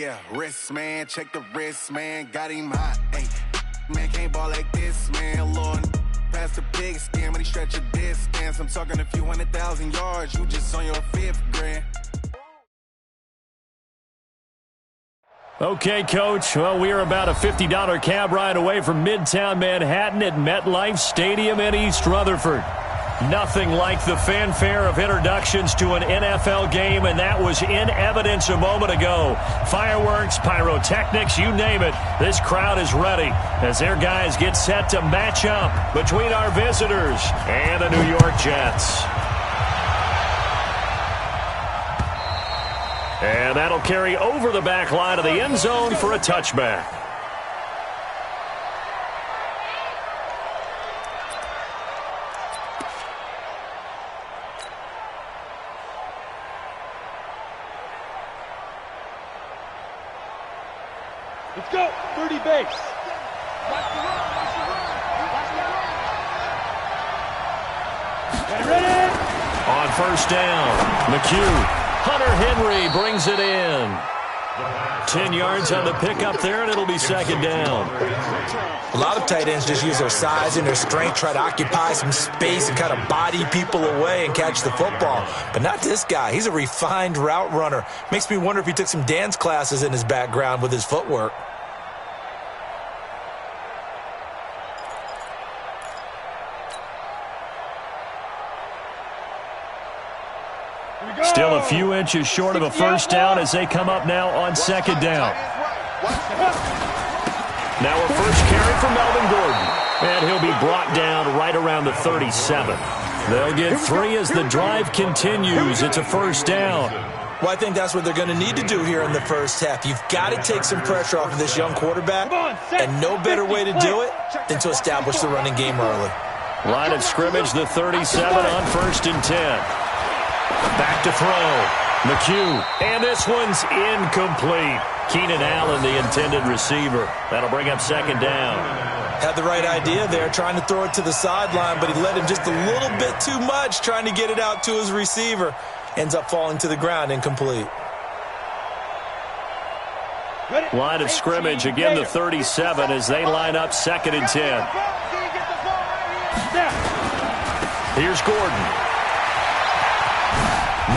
Yeah, wrist, man, check the wrist, man, got him hot. Hey, man, can't ball like this, man, Lord. Past the pig skin when he stretch a distance. I'm talking a few 100,000 yards, you just on your 5th grand. Okay, Coach. Well, we are about a $50 cab ride away from Midtown Manhattan at MetLife Stadium in East Rutherford. Nothing like the fanfare of introductions to an NFL game, and that was in evidence a moment ago. Fireworks, pyrotechnics, you name it. This crowd is ready as their guys get set to match up between our visitors and the New York Jets. And that'll carry over the back line of the end zone for a touchback. Let's go, 30 base. Get ready. On first down, McHugh. Hunter Henry brings it in. 10 yards on the pickup there, and it'll be second down. A lot of tight ends just use their size and their strength, try to occupy some space and kind of body people away and catch the football. But not this guy. He's a refined route runner. Makes me wonder if he took some dance classes in his background with his footwork. Still a few inches short of a first down as they come up now on second down. Now a first carry for Melvin Gordon. And he'll be brought down right around the 37. They'll get 3 as the drive continues. It's a first down. Well, I think that's what they're going to need to do here in the first half. You've got to take some pressure off of this young quarterback, and no better way to do it than to establish the running game early. Line of scrimmage, the 37 on first and 10. Back to throw. McHugh. And this one's incomplete. Keenan Allen, the intended receiver. That'll bring up second down. Had the right idea there, trying to throw it to the sideline, but he led him just a little bit too much, trying to get it out to his receiver. Ends up falling to the ground, incomplete. Line of scrimmage, again the 37 as they line up second and 10. Here's Gordon.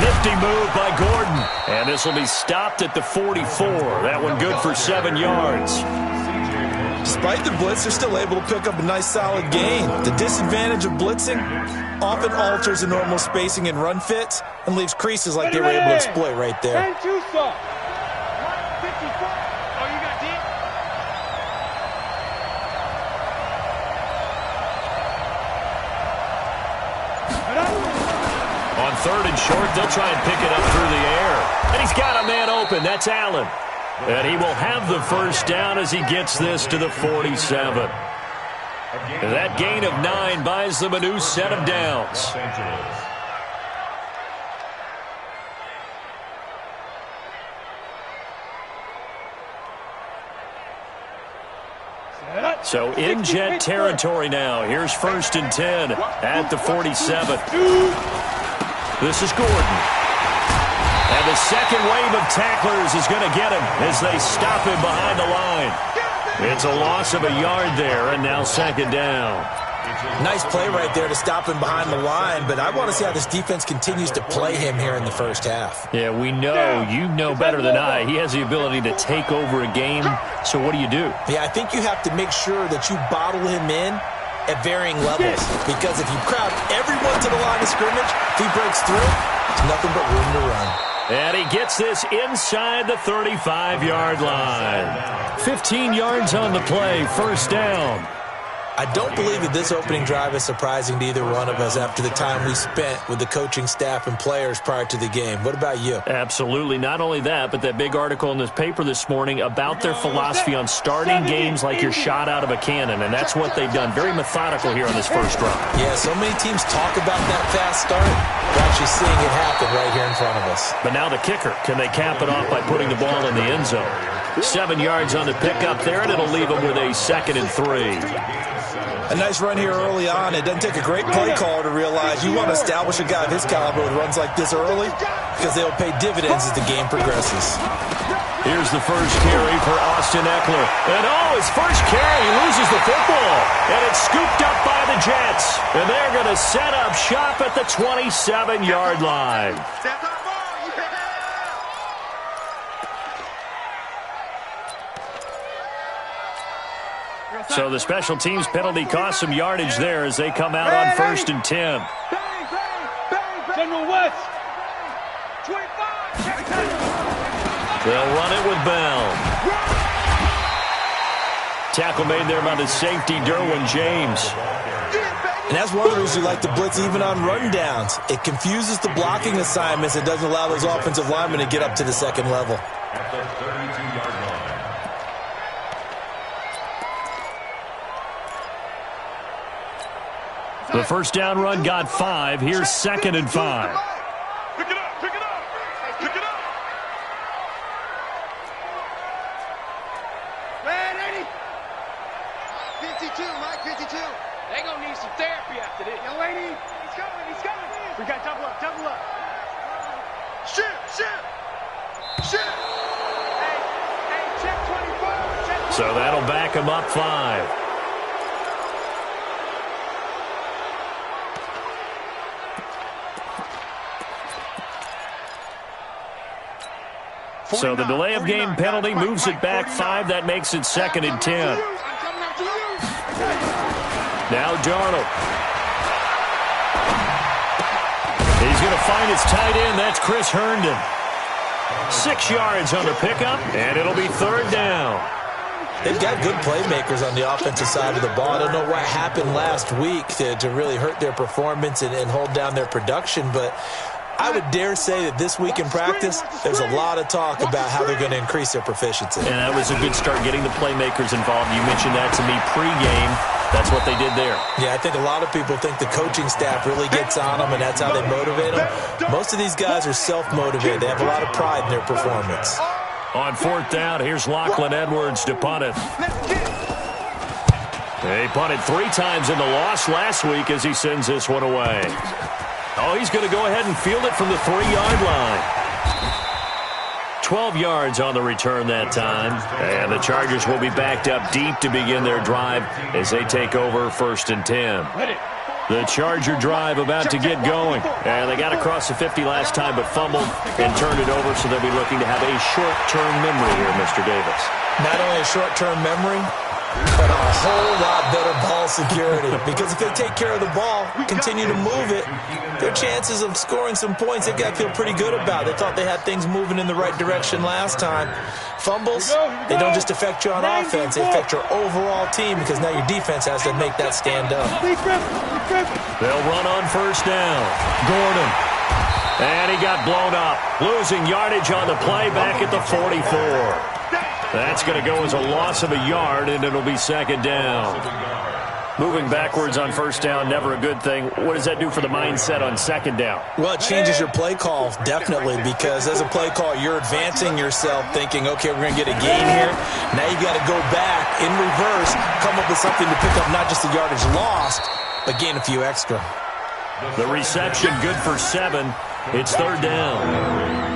Nifty move by Gordon. And this will be stopped at the 44. That one good for 7 yards. Despite the blitz, they're still able to pick up a nice solid gain. The disadvantage of blitzing often alters the normal spacing and run fits and leaves creases like they were able to exploit right there. On third and short, they'll try and pick it up through the air. And he's got a man open. That's Allen. And he will have the first down as he gets this to the 47. That gain of 9 buys them a new set of downs. So in Jet territory now. Here's first and 10 at the 47. This is Gordon. And the second wave of tacklers is going to get him as they stop him behind the line. It's a loss of a yard there, and now second down. Nice play right there to stop him behind the line, but I want to see how this defense continues to play him here in the first half. Yeah, we know, you know better than I, he has the ability to take over a game, so what do you do? Yeah, I think you have to make sure that you bottle him in at varying levels, because if you crowd everyone to the line of scrimmage, if he breaks through, there's nothing but room to run. And he gets this inside the 35-yard line. 15 yards on the play, first down. I don't believe that this opening drive is surprising to either one of us after the time we spent with the coaching staff and players prior to the game. What about you? Absolutely. Not only that, but that big article in this paper this morning about their philosophy on starting games like you're shot out of a cannon, and that's what they've done. Very methodical here on this first drive. Yeah, so many teams talk about that fast start. We're actually seeing it happen right here in front of us. But now the kicker. Can they cap it off by putting the ball in the end zone? 7 yards on the pickup there, and it'll leave them with a 2nd and 3. A nice run here early on. It doesn't take a great play caller to realize you want to establish a guy of his caliber with runs like this early, because they'll pay dividends as the game progresses. Here's the first carry for Austin Eckler. And his first carry, he loses the football. And it's scooped up by the Jets. And they're going to set up shop at the 27-yard line. So the special teams penalty cost some yardage there as they come out on 1st and 10. General West. 25. They'll run it with Bell. Tackle made there by the safety, Derwin James. And that's one of the reasons you like to blitz even on run downs. It confuses the blocking assignments. It doesn't allow those offensive linemen to get up to the second level. The first down run got 5. Here's 2nd and 5. Pick it up. Pick it up. Pick it up. Man, Eddie. 52, Mike, 52. They gonna need some therapy after this. Yo, Eddie. He's coming. He's coming. We got double up. Double up. Shoot. Hey, check 24. Check 24. So that'll back him up 5. So the delay of game penalty moves it back 5. That makes it 2nd and 10. Now Darnold. He's going to find his tight end. That's Chris Herndon. 6 yards on the pickup, and it'll be 3rd down. They've got good playmakers on the offensive side of the ball. I don't know what happened last week to really hurt their performance and hold down their production, but I would dare say that this week in practice, there's a lot of talk about how they're going to increase their proficiency. And that was a good start, getting the playmakers involved. You mentioned that to me pregame. That's what they did there. Yeah, I think a lot of people think the coaching staff really gets on them, and that's how they motivate them. Most of these guys are self-motivated. They have a lot of pride in their performance. On 4th down, here's Lachlan Edwards to punt it. He punted 3 times in the loss last week as he sends this one away. Oh, he's going to go ahead and field it from the 3-yard line. 12 yards on the return that time. And the Chargers will be backed up deep to begin their drive as they take over 1st and 10. The Charger drive about to get going. And they got across the 50 last time but fumbled and turned it over, so they'll be looking to have a short-term memory here, Mr. Davis. Not only a short-term memory, but a whole lot better ball security. Because if they take care of the ball, continue to move it, their chances of scoring some points, they've got to feel pretty good about. They thought they had things moving in the right direction last time. Fumbles, they don't just affect you on offense, they affect your overall team because now your defense has to make that stand up. They'll run on 1st down. Gordon. And he got blown up. Losing yardage on the play back at the 44. That's going to go as a loss of a yard, and it'll be 2nd down. Moving backwards on 1st down, never a good thing. What does that do for the mindset on 2nd down? Well, it changes your play call, definitely, because as a play call, you're advancing yourself thinking, okay, we're going to get a gain here. Now you got to go back in reverse, come up with something to pick up not just the yardage lost, but gain a few extra. The reception good for 7. It's 3rd down.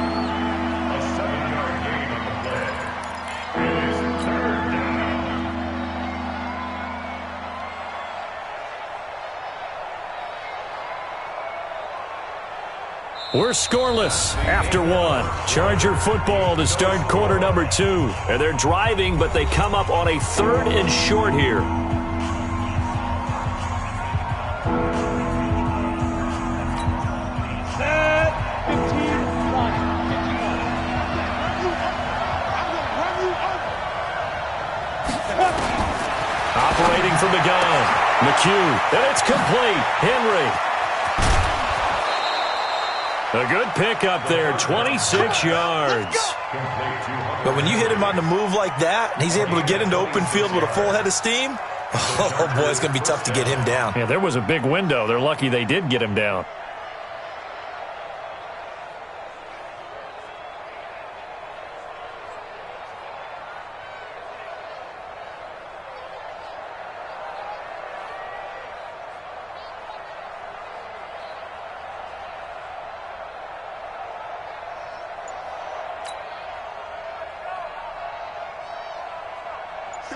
We're scoreless after 1. Charger football to start quarter number 2. And they're driving, but they come up on a 3rd and short here. Set. 15. Operating from the gun. McHugh. And it's complete. Henry. A good pickup there, 26 yards. But when you hit him on the move like that, and he's able to get into open field with a full head of steam, oh boy, it's going to be tough to get him down. Yeah, there was a big window. They're lucky they did get him down.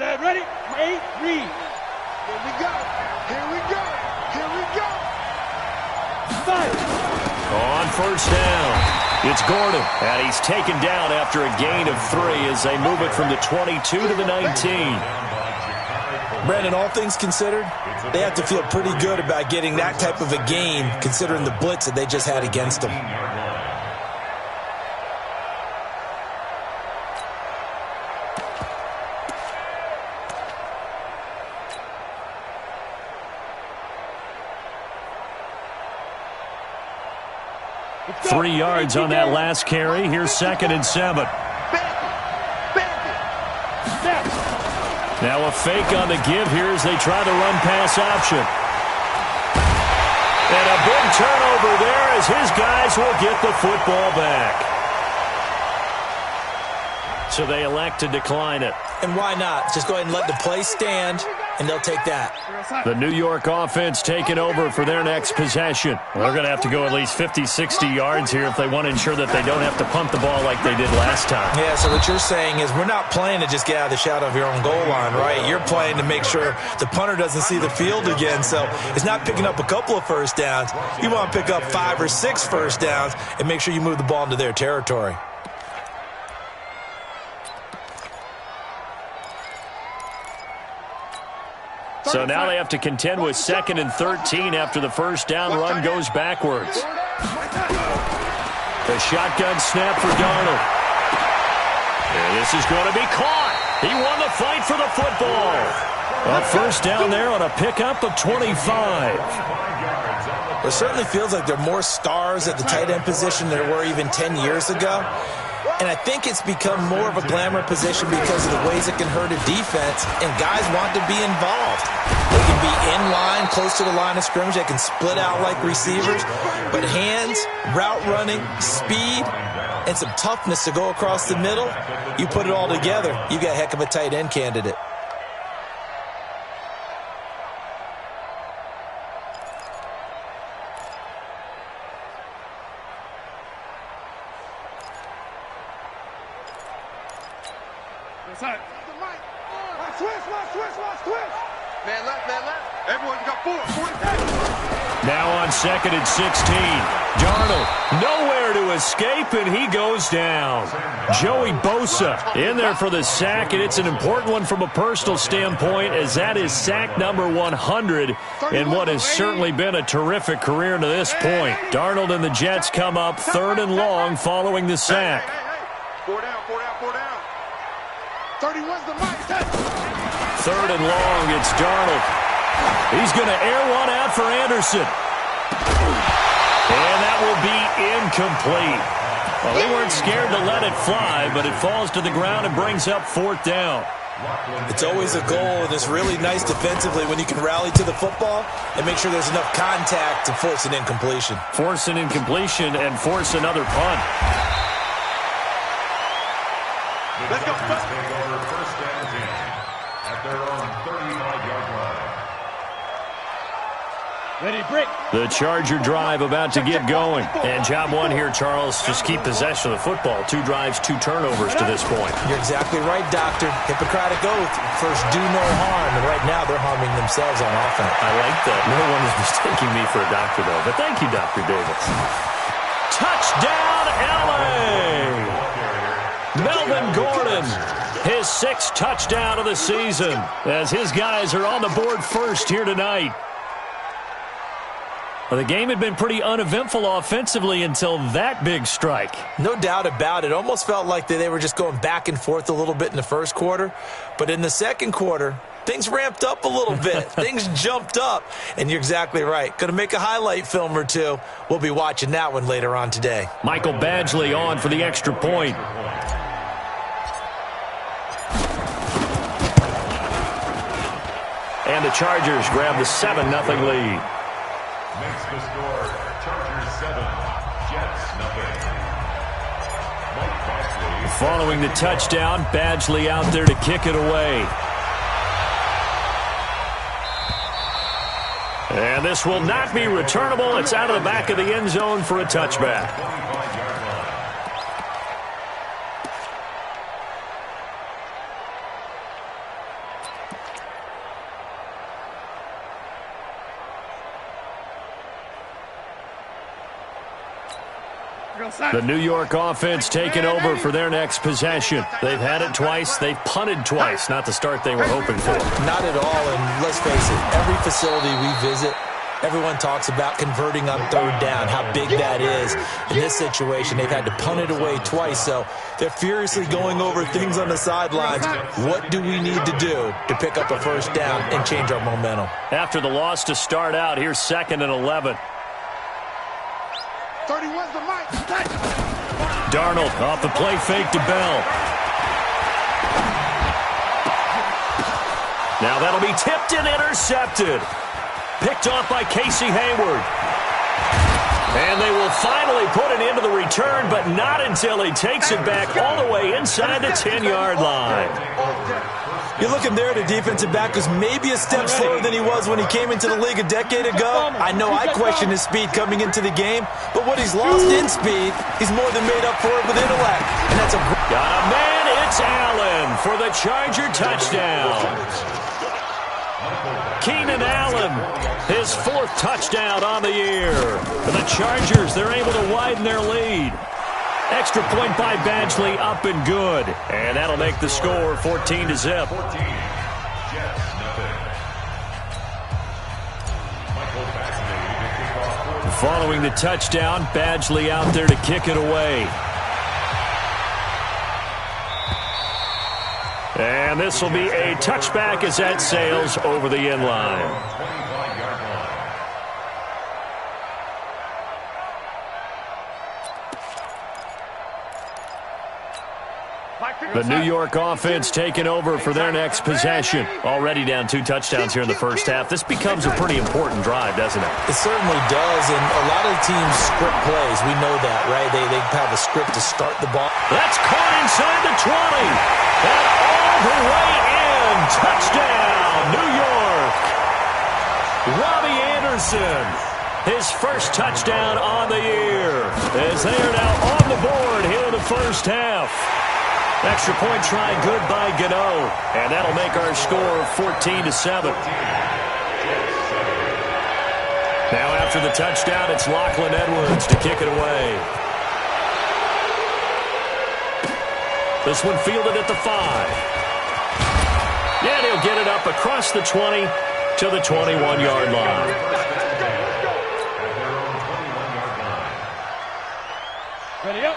Dad, ready? 8, read. Here we go. Here we go. Here we go. Fight. On first down, it's Gordon, and he's taken down after a gain of 3 as they move it from the 22 to the 19. Brandon, all things considered, they have to feel pretty good about getting that type of a gain considering the blitz that they just had against them. Three yards on that last carry. Here's 2nd and 7. Now a fake on the give here as they try the run-pass option. And a big turnover there as his guys will get the football back. So they elect to decline it. And why not? Just go ahead and let the play stand, and they'll take that. The New York offense taking over for their next possession. Well, they're going to have to go at least 50, 60 yards here if they want to ensure that they don't have to punt the ball like they did last time. Yeah, so what you're saying is we're not playing to just get out of the shadow of your own goal line, right? You're playing to make sure the punter doesn't see the field again. So it's not picking up a couple of first downs. You want to pick up 5 or 6 first downs and make sure you move the ball into their territory. So now they have to contend with 2nd and 13 after the first down run goes backwards. The shotgun snap for Darnold. And this is going to be caught. He won the fight for the football. A first down there on a pickup of 25. It certainly feels like there are more stars at the tight end position than there were even 10 years ago. And I think it's become more of a glamour position because of the ways it can hurt a defense, and guys want to be involved. They can be in line, close to the line of scrimmage. They can split out like receivers. But hands, route running, speed, and some toughness to go across the middle, you put it all together, you got a heck of a tight end candidate. Man left, man left. Everyone's got 4. Now on 2nd and 16. Darnold nowhere to escape, and he goes down. Joey Bosa in there for the sack, and it's an important one from a personal standpoint as that is sack number 100 in what has certainly been a terrific career to this point. Darnold and the Jets come up 3rd and long following the sack. 4 down, 4 down, 4 down. 31's the mic. 3rd and long, it's Darnold. He's going to air one out for Anderson. And that will be incomplete. Well, they weren't scared to let it fly, but it falls to the ground and brings up 4th down. It's always a goal, and it's really nice defensively when you can rally to the football and make sure there's enough contact to force an incompletion. Force an incompletion and force another punt. Let's go. First and 10 at their own 35-yard line. Ready, break. The Charger drive about to get going. And job one here, Charles, just keep possession of the football. 2 drives, 2 turnovers to this point. You're exactly right, Doctor. Hippocratic oath. First, do no harm. And right now, they're harming themselves on offense. I like that. No one is mistaking me for a doctor, though. But thank you, Dr. Davis. Touchdown, L.A.! Melvin Gordon, his 6th touchdown of the season, as his guys are on the board first here tonight. Well, the game had been pretty uneventful offensively until that big strike. No doubt about it. Almost felt like they were just going back and forth a little bit in the first quarter. But in the second quarter, things ramped up a little bit. Things jumped up. And you're exactly right. Going to make a highlight film or two. We'll be watching that one later on today. Michael Badgley on for the extra point. And the Chargers grab the 7-0 lead. Makes the score Chargers 7, Jets 0. Mike Badgley. Following the touchdown, Badgley out there to kick it away. And this will not be returnable. It's out of the back of the end zone for a touchback. The New York offense taking over for their next possession. They've had it twice. They've punted twice. Not the start they were hoping for. Not at all, and let's face it, every facility we visit, everyone talks about converting on third down, how big that is. In this situation, they've had to punt it away twice, so they're furiously going over things on the sidelines. What do we need to do to pick up a first down and change our momentum? After the loss to start out, here's 2nd and 11. 31's the mic. Darnold off the play fake to Bell. Now that'll be tipped and intercepted. Picked off by Casey Hayward. And they will finally put it into the return, but not until he takes it back all the way inside the 10-yard line. You're looking there at a defensive back who's maybe a step slower than he was when he came into the league a decade ago. I know I questioned his speed coming into the game, but what he's lost in speed, he's more than made up for it with intellect. And that's a got a man, it's Allen for the Charger touchdown. Keenan Allen, his 4th touchdown on the year. For the Chargers, they're able to widen their lead. Extra point by Badgley, up and good. And that'll make the score 14-0. Following the touchdown, Badgley out there to kick it away. And this will be a touchback as that sails over the end line. The New York offense taking over for their next possession. Already down 2 touchdowns here in the first half. This becomes a pretty important drive, doesn't it? It certainly does, and a lot of teams script plays. We know that, right? They have a script to start the ball. That's caught inside the 20. And all the way in. Touchdown, New York. Robbie Anderson, his first touchdown on the year, as they are now on the board here in the first half. Extra point try good by Gano, and that'll make our score 14-7. Now after the touchdown, it's Lachlan Edwards to kick it away. This one fielded at the 5. And he'll get it up across the 20 to the 21-yard line.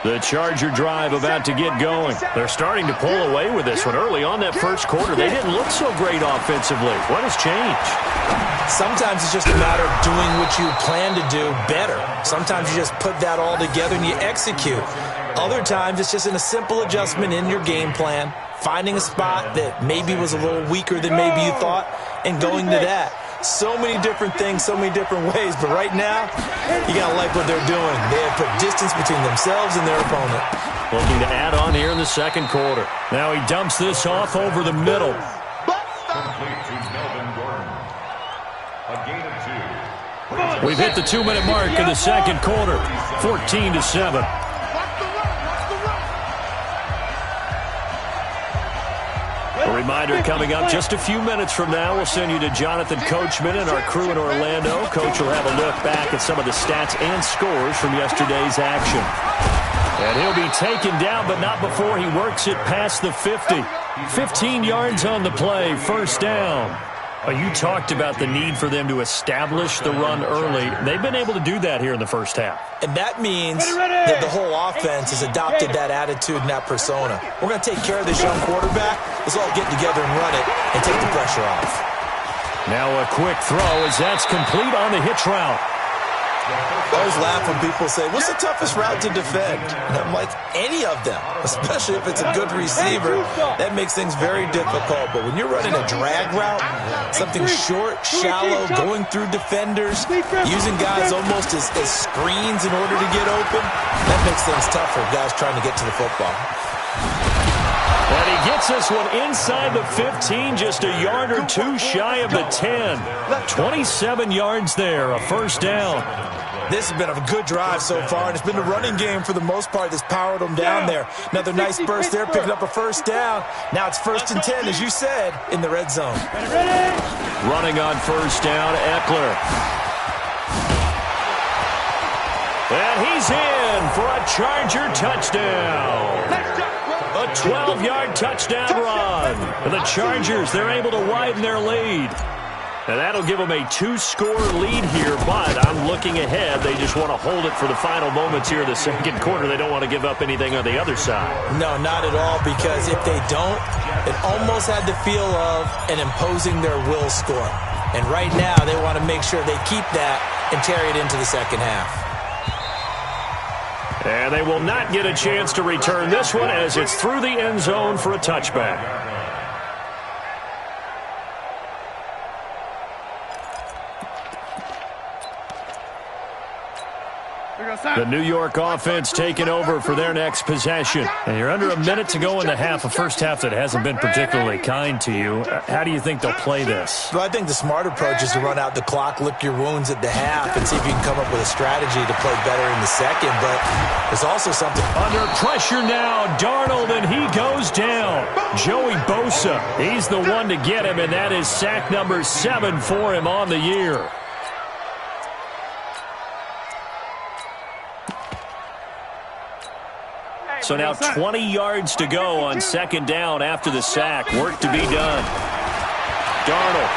The Charger drive about to get going. They're starting to pull away with this one. Early on that first quarter, they didn't look so great offensively. What has changed? Sometimes it's just a matter of doing what you plan to do better. Sometimes you just put that all together and you execute. Other times it's just in a simple adjustment in your game plan, finding a spot that maybe was a little weaker than maybe you thought, and going to that. So many different things, so many different ways, but right now, you got to like what they're doing. They have put distance between themselves and their opponent. Looking to add on here in the second quarter. Now he dumps this off over the middle. Complete to Melvin Gordon. A gain of 2. We've hit the 2-minute mark in the second quarter. 14-7. A reminder coming up just a few minutes from now. We'll send you to Jonathan Coachman and our crew in Orlando. Coach will have a look back at some of the stats and scores from yesterday's action. And he'll be taken down, but not before he works it past the 50. 15 yards on the play, first down. You talked about the need for them to establish the run early. They've been able to do that here in the first half. And that means that the whole offense has adopted that attitude and that persona. We're going to take care of this young quarterback. Let's all get together and run it and take the pressure off. Now a quick throw as that's complete on the hitch route. I always laugh when people say, what's the toughest route to defend? And I'm like, any of them, especially if it's a good receiver. That makes things very difficult. But when you're running a drag route, something short, shallow, going through defenders, using guys almost as screens in order to get open, that makes things tough for guys trying to get to the football. And he gets this one inside the 15, just a yard or two shy of the 10. 27 yards there, a first down. This has been a good drive so far, and it's been the running game for the most part that's powered them down there. Another nice burst there, picking up a first down. Now it's 1st and 10, as you said, in the red zone. Running on first down, Eckler. And And he's in for a Charger touchdown. A 12-yard touchdown run. And the Chargers, they're able to widen their lead. And that'll give them a 2-score lead here, but I'm looking ahead. They just want to hold it for the final moments here in the second quarter. They don't want to give up anything on the other side. No, not at all, because if they don't, it almost had the feel of an imposing their will score. And right now, they want to make sure they keep that and carry it into the second half. And they will not get a chance to return this one as it's through the end zone for a touchback. The New York offense taking over for their next possession. And you're under a minute to go in the half, a first half that hasn't been particularly kind to you. How do you think they'll play this? Well, I think the smart approach is to run out the clock, lick your wounds at the half, and see if you can come up with a strategy to play better in the second. But there's also something. Under pressure now, Darnold, and he goes down. Joey Bosa, he's the one to get him, and that is sack number 7 for him on the year. So now 20 yards to go on second down after the sack. Work to be done. Darnold.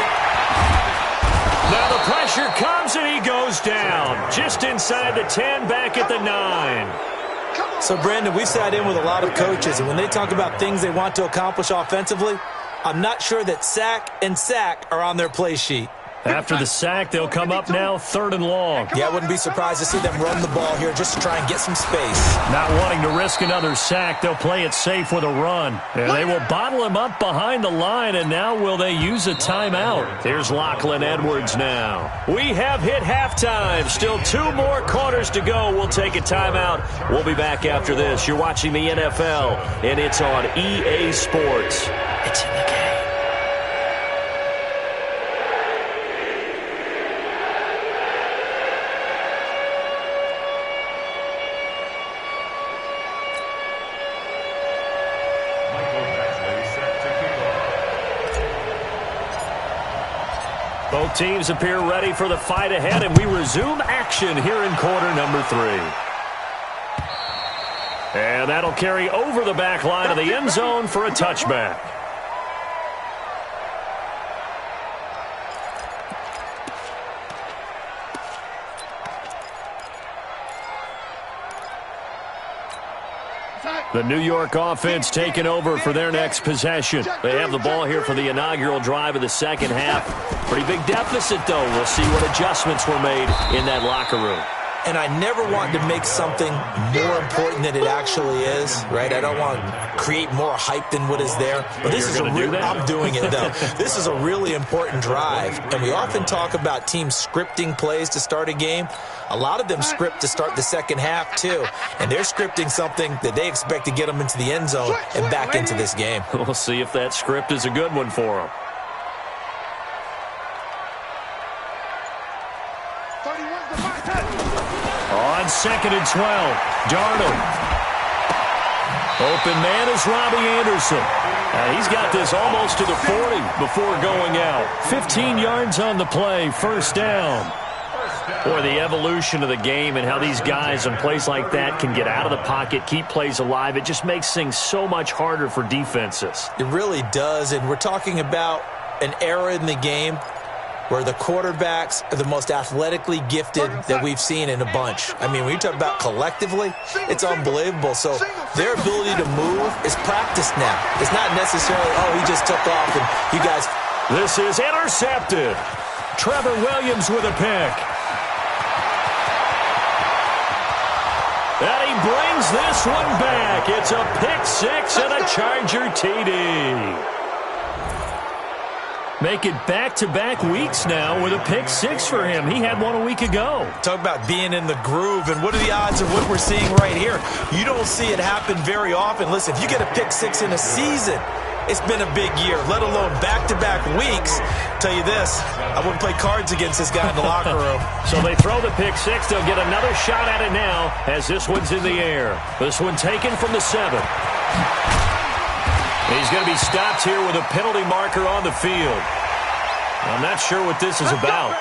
Now the pressure comes and he goes down. Just inside the 10, back at the 9. So, Brandon, we've sat in with a lot of coaches, and when they talk about things they want to accomplish offensively, I'm not sure that sack and sack are on their play sheet. After the sack, they'll come up now 3rd and long. Yeah, I wouldn't be surprised to see them run the ball here just to try and get some space. Not wanting to risk another sack, they'll play it safe with a run. And they will bottle him up behind the line, and now will they use a timeout? Here's Lachlan Edwards now. We have hit halftime. Still 2 more quarters to go. We'll take a timeout. We'll be back after this. You're watching the NFL, and it's on EA Sports. It's in the game. Both teams appear ready for the fight ahead, and we resume action here in quarter number 3. And that'll carry over the back line of the end zone for a touchback. The New York offense taking over for their next possession. They have the ball here for the inaugural drive of the second half. Pretty big deficit, though. We'll see what adjustments were made in that locker room. And I never want to make something more important than it actually is, right? I don't want to create more hype than what is there. But this is I'm doing it, though. This is a really important drive. And we often talk about teams scripting plays to start a game. A lot of them script to start the second half, too. And they're scripting something that they expect to get them into the end zone and back into this game. We'll see if that script is a good one for them. On 2nd and 12, Darnold. Open man is Robbie Anderson. He's got this almost to the 40 before going out. 15 yards on the play, first down. Boy, the evolution of the game and how these guys in plays like that can get out of the pocket, keep plays alive, it just makes things so much harder for defenses. It really does, and we're talking about an era in the game where the quarterbacks are the most athletically gifted that we've seen in a bunch. I mean, when you talk about collectively, it's unbelievable. So their ability to move is practiced now. It's not necessarily, oh, he just took off and you guys. This is intercepted. Trevor Williams with a pick. And he brings this one back. It's a pick 6 and a Charger TD. Make it back-to-back weeks now with a pick 6 for him. He had one a week ago. Talk about being in the groove, and what are the odds of what we're seeing right here? You don't see it happen very often. Listen, if you get a pick 6 in a season, it's been a big year, let alone back-to-back weeks. Tell you this, I wouldn't play cards against this guy in the locker room. So they throw the pick 6. They'll get another shot at it now as this one's in the air. This one taken from the 7. He's going to be stopped here with a penalty marker on the field. I'm not sure what this is about.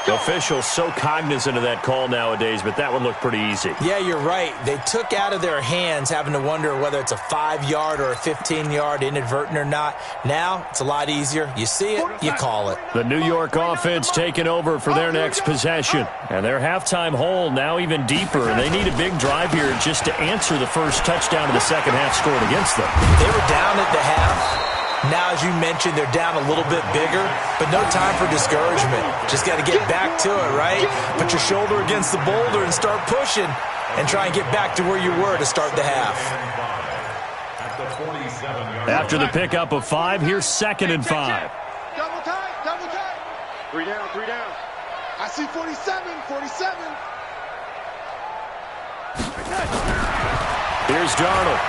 Officials so cognizant of that call nowadays, but that one looked pretty easy. Yeah, you're right. They took out of their hands having to wonder whether it's a 5-yard or a 15-yard inadvertent or not. Now, it's a lot easier. You see it, you call it. The New York offense taking over for their next possession. And their halftime hole now even deeper. And they need a big drive here just to answer the first touchdown of the second half scored against them. They were down at the half. Now, as you mentioned, they're down a little bit bigger, but no time for discouragement. Just got to get back to it, right? Put your shoulder against the boulder and start pushing and try and get back to where you were to start the half. After the pickup of 5, here's 2nd and 5. Double tight, double tight. 3 down, 3 down. I see 47, 47. Here's Darnold.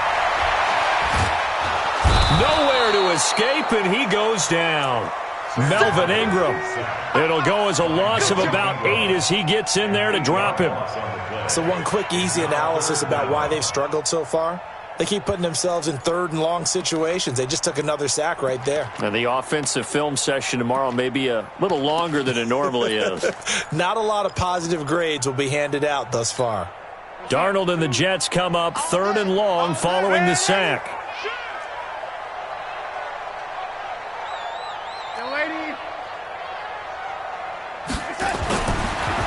Nowhere to escape, and he goes down. Melvin Ingram. It'll go as a loss of about 8 as he gets in there to drop him. So one quick, easy analysis about why they've struggled so far. They keep putting themselves in 3rd and long situations. They just took another sack right there. And the offensive film session tomorrow may be a little longer than it normally is. Not a lot of positive grades will be handed out thus far. Darnold and the Jets come up 3rd and long following the sack.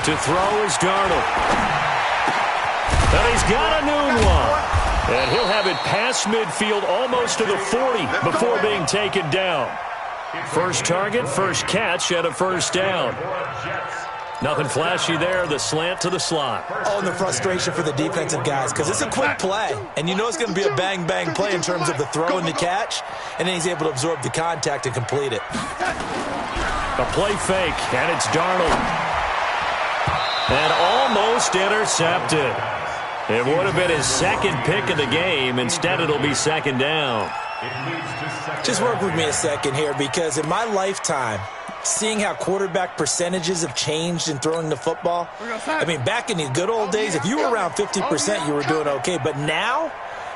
To throw is Darnold. And he's got a new one. And he'll have it past midfield almost to the 40 before being taken down. First target, first catch, and a first down. Nothing flashy there, the slant to the slot. Oh, and the frustration for the defensive guys, because it's a quick play. And you know it's going to be a bang-bang play in terms of the throw and the catch. And then he's able to absorb the contact and complete it. A play fake, and it's Darnold. And almost intercepted. It would have been his 2nd pick of the game. Instead, it'll be 2nd down. Just work with me a second here, because in my lifetime, seeing how quarterback percentages have changed in throwing the football, I mean, back in the good old days, if you were around 50%, you were doing okay. But now,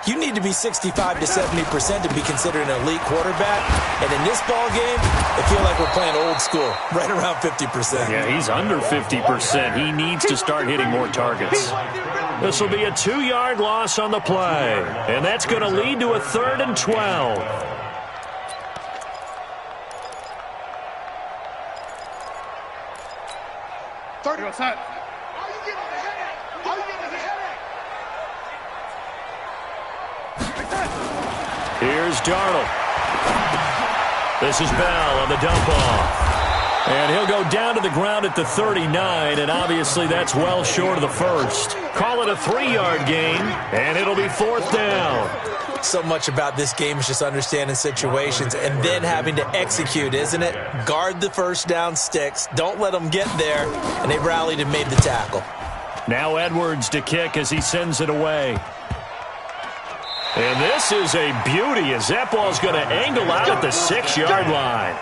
you need to be 65 to 70% to be considered an elite quarterback. And in this ball game, I feel like we're playing old school, right around 50%. Yeah, he's under 50%. He needs to start hitting more targets. This will be a 2-yard loss on the play. And that's going to lead to a 3rd and 12. Here's Darnold. This is Bell on the dump off. And he'll go down to the ground at the 39, and obviously that's well short of the first. Call it a 3-yard gain, and it'll be 4th down. So much about this game is just understanding situations and then having to execute, isn't it? Guard the first down sticks. Don't let them get there, and they rallied and made the tackle. Now Edwards to kick as he sends it away. And this is a beauty as that ball's going to angle out at the 6-yard line.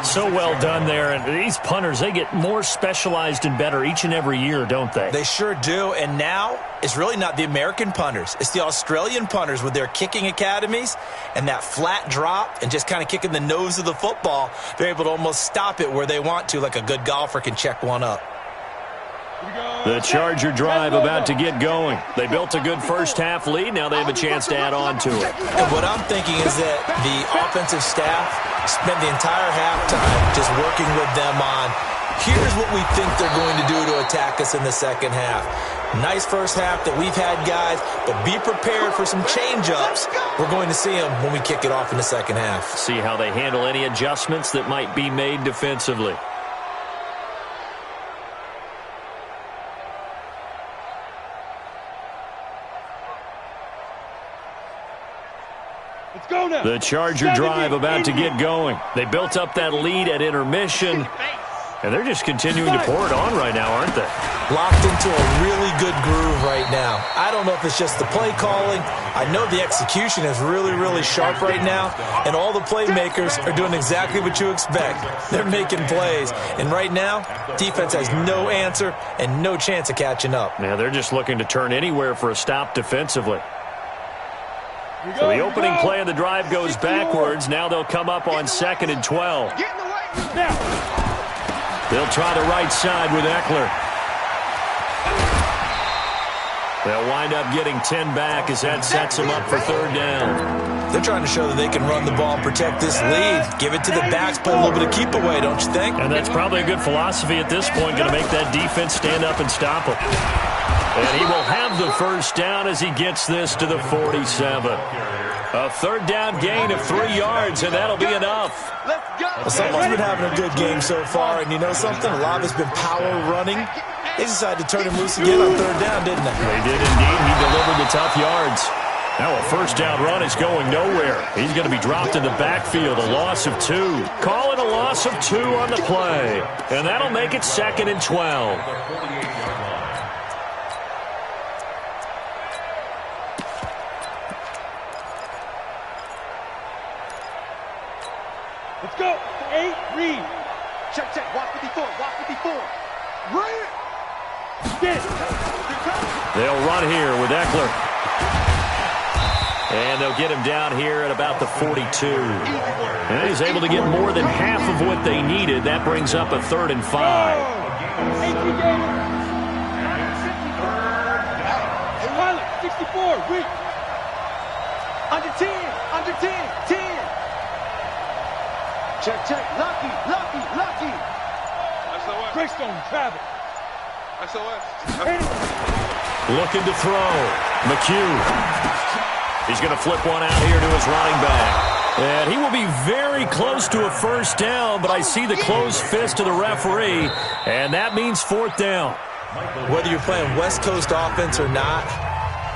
So well done there. And these punters, they get more specialized and better each and every year, don't they? They sure do. And now it's really not the American punters. It's the Australian punters with their kicking academies and that flat drop and just kind of kicking the nose of the football. They're able to almost stop it where they want to, like a good golfer can check one up. The Charger drive about to get going. They built a good first-half lead. Now they have a chance to add on to it. And what I'm thinking is that the offensive staff spent the entire halftime just working with them on, here's what we think they're going to do to attack us in the second half. Nice first half that we've had, guys, but be prepared for some change-ups. We're going to see them when we kick it off in the second half. See how they handle any adjustments that might be made defensively. The Charger drive about to get going. They built up that lead at intermission, and they're just continuing to pour it on right now, aren't they? Locked into a really good groove right now. I don't know if it's just the play calling. I know the execution is really, really sharp right now, and all the playmakers are doing exactly what you expect. They're making plays, and right now, defense has no answer and no chance of catching up. Yeah, they're just looking to turn anywhere for a stop defensively. So the opening play of the drive goes backwards. Now they'll come up on 2nd and 12. They'll try the right side with Eckler. They'll wind up getting 10 back as that sets them up for third down. They're trying to show that they can run the ball and protect this lead. Give it to the backs, play a little bit of keep away, don't you think? And that's probably a good philosophy at this point, going to make that defense stand up and stop them. And he will have the first down as he gets this to the 47. A third down gain of 3 yards, and that'll be enough. Well, someone's been having a good game so far, and you know something? A lot of it's been power running. They decided to turn him loose again on third down, didn't they? They did indeed. He delivered the tough yards. Now a first down run is going nowhere. He's going to be dropped in the backfield, a loss of 2. Call it a loss of 2 on the play. And that'll make it 2nd and 12. Let's go. 8, read. Check, check. Watch 54. Watch 54. Read. Get it. They'll run here with Eckler. And they'll get him down here at about the 42. And he's able to get more than half of what they needed. That brings up a 3rd and 5. Hey, Wiley, 64, read. Under 10. Under 10. 10. Check, check. Lucky. Lucky. Lucky. Greystone, travel. Looking to throw. McHugh. He's going to flip one out here to his running back. And he will be very close to a first down, but I see the closed fist of the referee, and that means 4th down. Whether you're playing West Coast offense or not,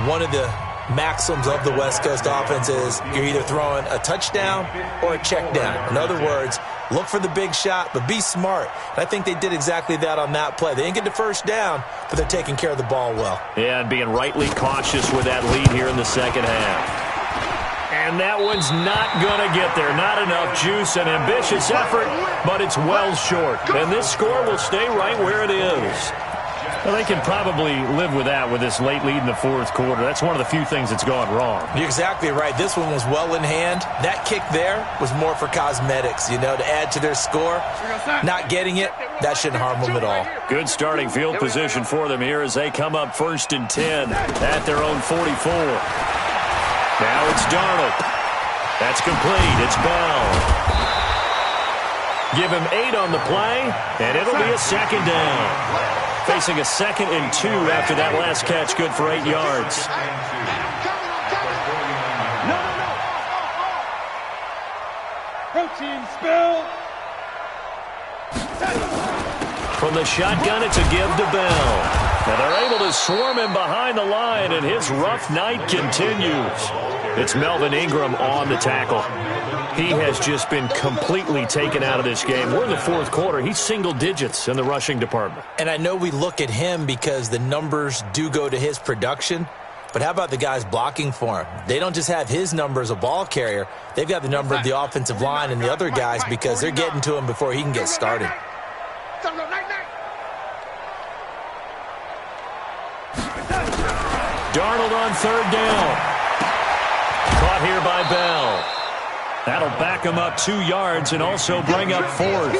one of the maxims of the West Coast offense is you're either throwing a touchdown or a check down. In other words, look for the big shot, but be smart. And I think they did exactly that on that play. They didn't get the first down, but they're taking care of the ball well. Yeah, and being rightly cautious with that lead here in the second half. And that one's not going to get there. Not enough juice, an ambitious effort, but it's well short. And this score will stay right where it is. Well, they can probably live with that with this late lead in the 4th quarter. That's one of the few things that's gone wrong. You're exactly right. This one was well in hand. That kick there was more for cosmetics, you know, to add to their score. Not getting it, that shouldn't harm them at all. Good starting field position for them here as they come up 1st and 10 at their own 44. Now it's Darnold. That's complete. It's Bell. Give him 8 on the play, and it'll be a 2nd down. Facing a 2nd and 2 after that last catch, good for 8 yards. Protein spill. From the shotgun, it's a give to Bell. And they're able to swarm him behind the line, and his rough night continues. It's Melvin Ingram on the tackle. He has just been completely taken out of this game. We're in the 4th quarter. He's single digits in the rushing department. And I know we look at him because the numbers do go to his production, but how about the guys blocking for him? They don't just have his number as a ball carrier. They've got the number of the offensive line and the other guys because they're getting to him before he can get started. Darnold on 3rd down. Caught here by Bell. That'll back him up 2 yards and also bring up 4th.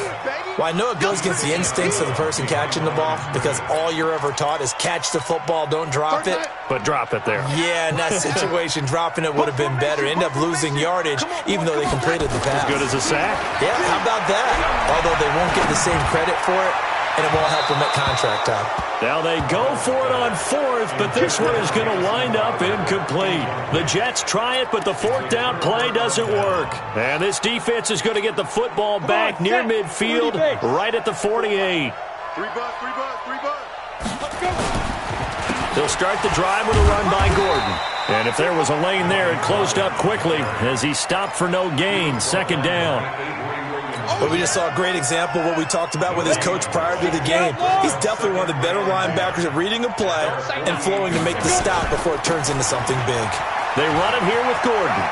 Well, I know it goes against the instincts of the person catching the ball because all you're ever taught is catch the football, don't drop it. But drop it there. Yeah, in that situation, dropping it would have been better. End up losing yardage even though they completed the pass. As good as a sack. Yeah, how about that? Although they won't get the same credit for it, and it won't help them at contract time. Now they go for it on 4th, but this one is going to wind up incomplete. The Jets try it, but the 4th down play doesn't work. And this defense is going to get the football back near midfield, right at the 48. 3 bucks. Let's go. They'll start the drive with a run by Gordon. And if there was a lane there, it closed up quickly as he stopped for no gain. 2nd down. But we just saw a great example of what we talked about with his coach prior to the game. He's definitely one of the better linebackers at reading a play and flowing to make the stop before it turns into something big. They run it here with Gordon.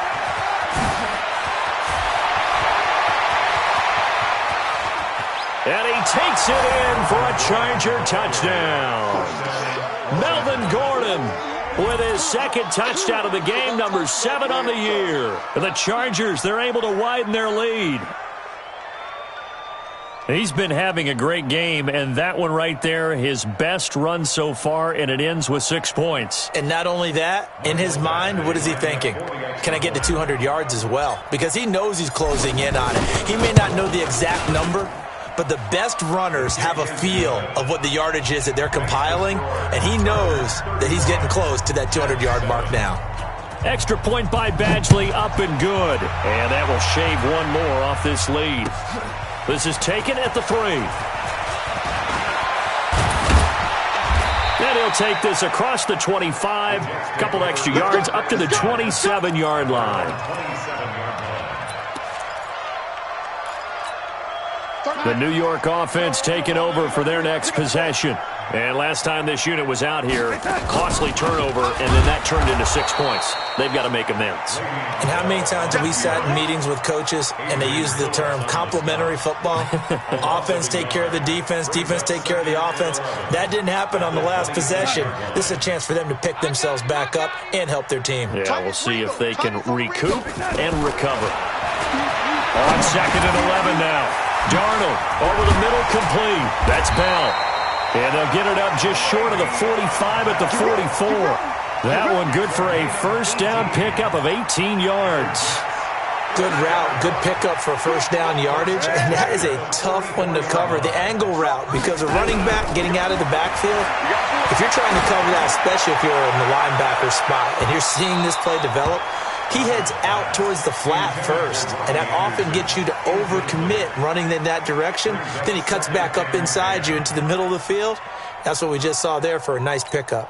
And he takes it in for a Charger touchdown. Melvin Gordon with his 2nd touchdown of the game, number 7 on the year. The Chargers, they're able to widen their lead. He's been having a great game, and that one right there, his best run so far, and it ends with 6 points. And not only that, in his mind, what is he thinking? Can I get to 200 yards as well? Because he knows he's closing in on it. He may not know the exact number, but the best runners have a feel of what the yardage is that they're compiling, and he knows that he's getting close to that 200-yard mark now. Extra point by Badgley, up and good. And that will shave one more off this lead. This is taken at the 3. And he'll take this across the 25, couple extra yards up to the 27-yard line. The New York offense taking over for their next possession. And last time this unit was out here, costly turnover, and then that turned into 6 points. They've got to make amends. And how many times have we sat in meetings with coaches and they use the term complementary football? Offense take care of the defense, defense take care of the offense. That didn't happen on the last possession. This is a chance for them to pick themselves back up and help their team. Yeah, we'll see if they can recoup and recover. On 2nd and 11 now. Darnold over the middle, complete. That's Bell. And they'll get it up just short of the 45 at the 44. That one good for a first down pickup of 18 yards. Good route, good pickup for first down yardage, and that is a tough one to cover. The angle route, because a running back getting out of the backfield, if you're trying to cover that, especially if you're in the linebacker spot, and you're seeing this play develop, he heads out towards the flat first, and that often gets you to overcommit running in that direction. Then he cuts back up inside you into the middle of the field. That's what we just saw there for a nice pickup.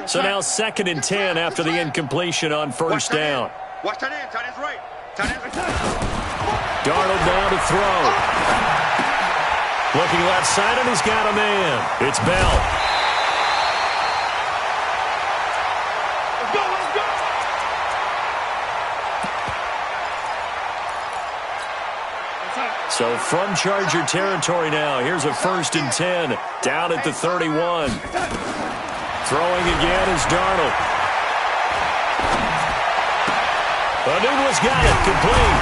So now 2nd and 10 after the incompletion on first down. Watch tight end. Tight end's right. Tight end's right. Darnold down to throw. Looking left side, and he's got a man. It's Bell. So from Charger territory now, here's a 1st and 10 down at the 31. Throwing again is Darnold. Anuno's got it, complete.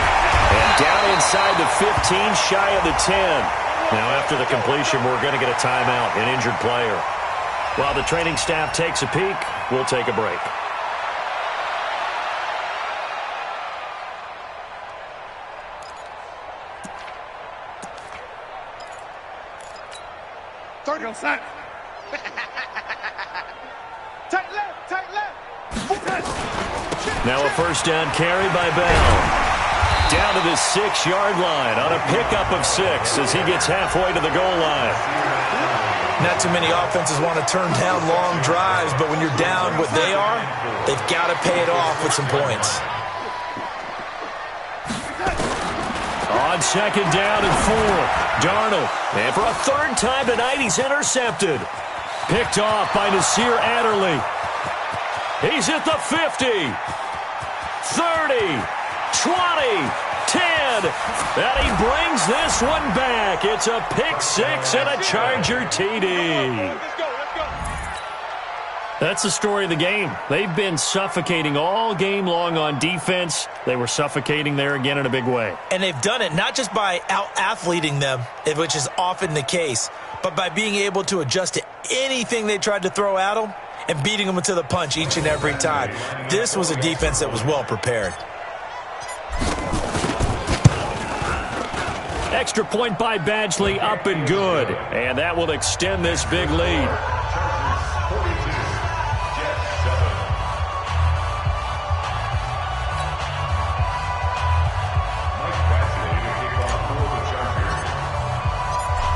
And down inside the 15, shy of the 10. Now after the completion, we're going to get a timeout, an injured player. While the training staff takes a peek, we'll take a break. Tight left. Now a first down carry by Bell. Down to the 6-yard line on a pickup of 6 as he gets halfway to the goal line. Not too many offenses want to turn down long drives, but when you're down what they are, they've got to pay it off with some points. On 2nd down and 4, Darnold. And for a 3rd time tonight, he's intercepted. Picked off by Nasir Adderley. He's at the 50, 30, 20, 10. And he brings this one back. It's a pick 6 and a Charger TD. That's the story of the game. They've been suffocating all game long on defense. They were suffocating there again in a big way. And they've done it not just by out-athleting them, which is often the case, but by being able to adjust to anything they tried to throw at them and beating them to the punch each and every time. This was a defense that was well prepared. Extra point by Badgley, up and good. And that will extend this big lead.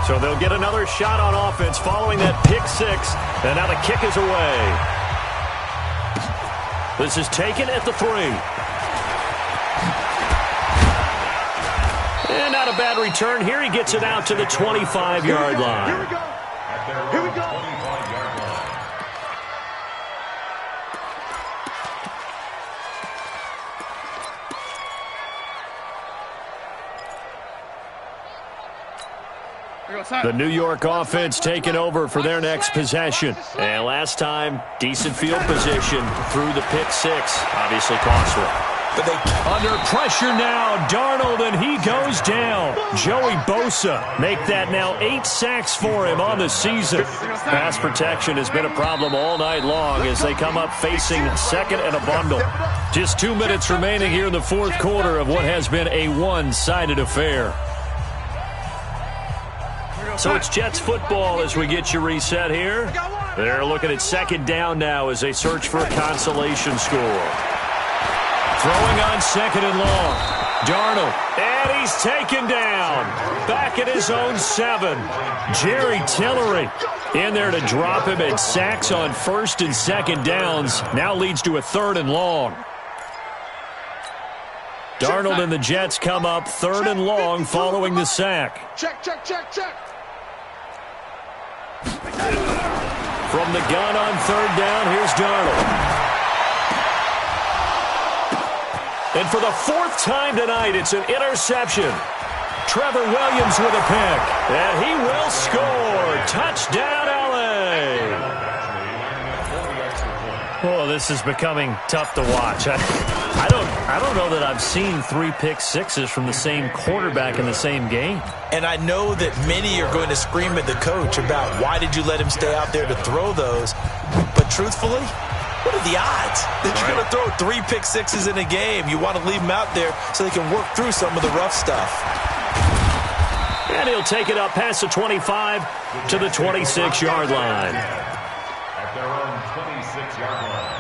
So they'll get another shot on offense following that pick 6. And now the kick is away. This is taken at the 3. And not a bad return. Here he gets it out to the 25-yard line. Here we go. Here we go. The New York offense taking over for their next possession. And last time, decent field position through the pick 6. Obviously costly. but they under pressure now. Darnold, and he goes down. Joey Bosa make that now 8 sacks for him on the season. Pass protection has been a problem all night long as they come up facing second and a bundle. Just 2 minutes remaining here in the fourth quarter of what has been a one-sided affair. So it's Jets football as we get you reset here. They're looking at second down now as they search for a consolation score. Throwing on second and long. Darnold, and he's taken down. Back at his own 7. Jerry Tillery in there to drop him, and sacks on first and second downs. Now leads to a third and long. Darnold and the Jets come up third and long following the sack. Check. From the gun on third down, here's Darnold. And for the 4th time tonight, it's an interception. Trevor Williams with a pick. And he will score. Touchdown, L.A. Oh, this is becoming tough to watch. I don't know that I've seen 3 pick sixes from the same quarterback in the same game. And I know that many are going to scream at the coach about why did you let him stay out there to throw those. But truthfully, what are the odds that you're going to throw 3 pick sixes in a game? You want to leave them out there so they can work through some of the rough stuff. And he'll take it up past the 25 to the 26-yard line. At their own 26-yard line.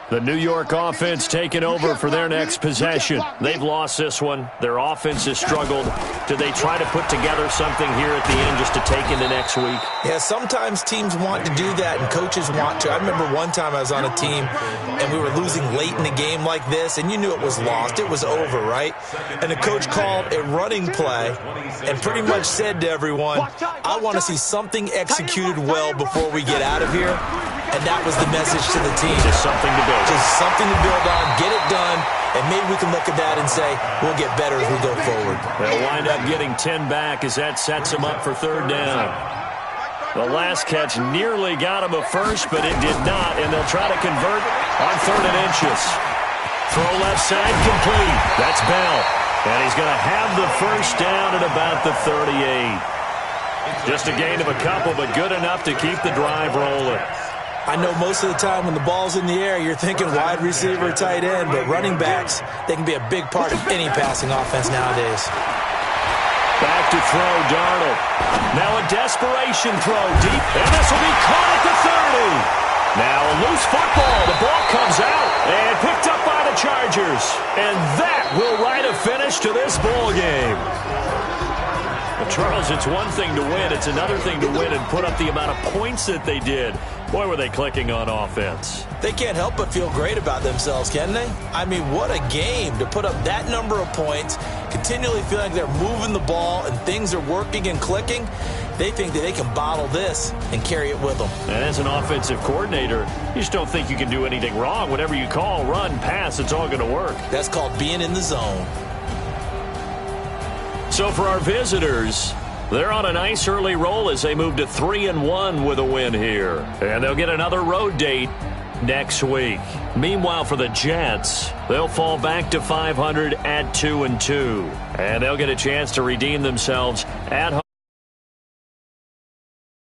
The New York offense taking over for their next possession. They've lost this one. Their offense has struggled. Do they try to put together something here at the end just to take into next week? Yeah, sometimes teams want to do that and coaches want to. I remember one time I was on a team and we were losing late in a game like this, and you knew it was lost. It was over, right? And the coach called a running play and pretty much said to everyone, I want to see something executed well before we get out of here. And that was the message to the team. Just something to build. Just something to build on, get it done, and maybe we can look at that and say, we'll get better as we go forward. They'll wind up getting 10 back as that sets them up for third down. The last catch nearly got him a first, but it did not, and they'll try to convert on third and inches. Throw left side complete. That's Bell. And he's going to have the first down at about the 38. Just a gain of a couple, but good enough to keep the drive rolling. I know most of the time when the ball's in the air, you're thinking wide receiver, tight end, but running backs, they can be a big part of any passing offense nowadays. Back to throw, Darnold. Now a desperation throw deep, and this will be caught at the 30. Now a loose football. The ball comes out and picked up by the Chargers. And that will write a finish to this ball game. Well, Charles, it's one thing to win. It's another thing to win and put up the amount of points that they did. Boy, were they clicking on offense. They can't help but feel great about themselves, can they? I mean, what a game to put up that number of points, continually feeling like they're moving the ball and things are working and clicking. They think that they can bottle this and carry it with them. And as an offensive coordinator, you just don't think you can do anything wrong. Whatever you call, run, pass, it's all going to work. That's called being in the zone. So for our visitors, they're on a nice early roll as they move to 3-1 with a win here. And they'll get another road date next week. Meanwhile, for the Jets, they'll fall back to 500 at 2-2. And they'll get a chance to redeem themselves at home.